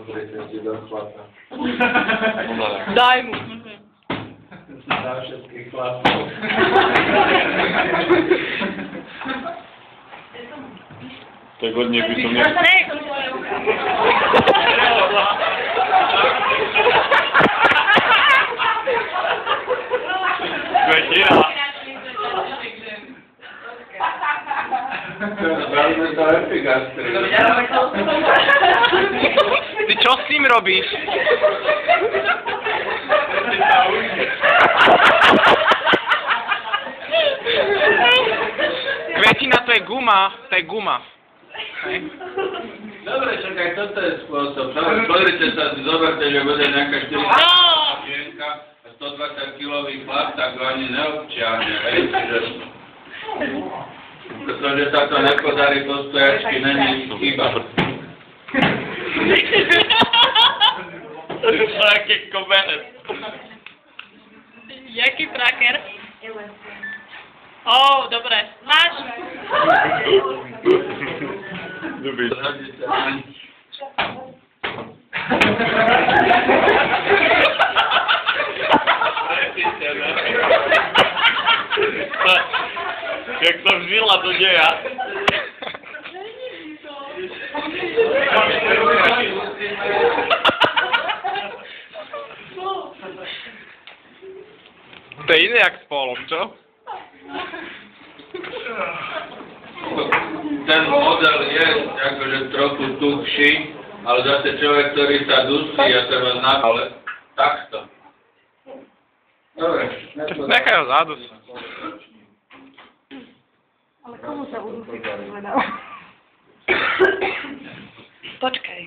Pozrite si do chlapa. Daj mu. Za všetkých chlapov. Tak od nich by som ne... Kvetina. Veľmi to epigastri. Ty čo s tým robíš? Kvetina, to je guma, to je guma. Dobre, čakaj, toto je spôsob. Pozrite sa, zoberte, že bude nejaká 40 žienka a 120-kilový chlap, tak ho ani neobčiahne. Pretože sa to nepodarí po stojačky, není chyba. To je taký koberec. Jaký tracker? Ó, dobre. Máš? Dobrý. Jak to vžila do deja. To je iné jak s polom, čo? Ten model je akože trochu tuhší, ale zase človek, ktorý sa dusí a treba ale takto. Dobre. Nechaj ho zadus. Ale komu sa udusí, keď zvedal? Počkaj.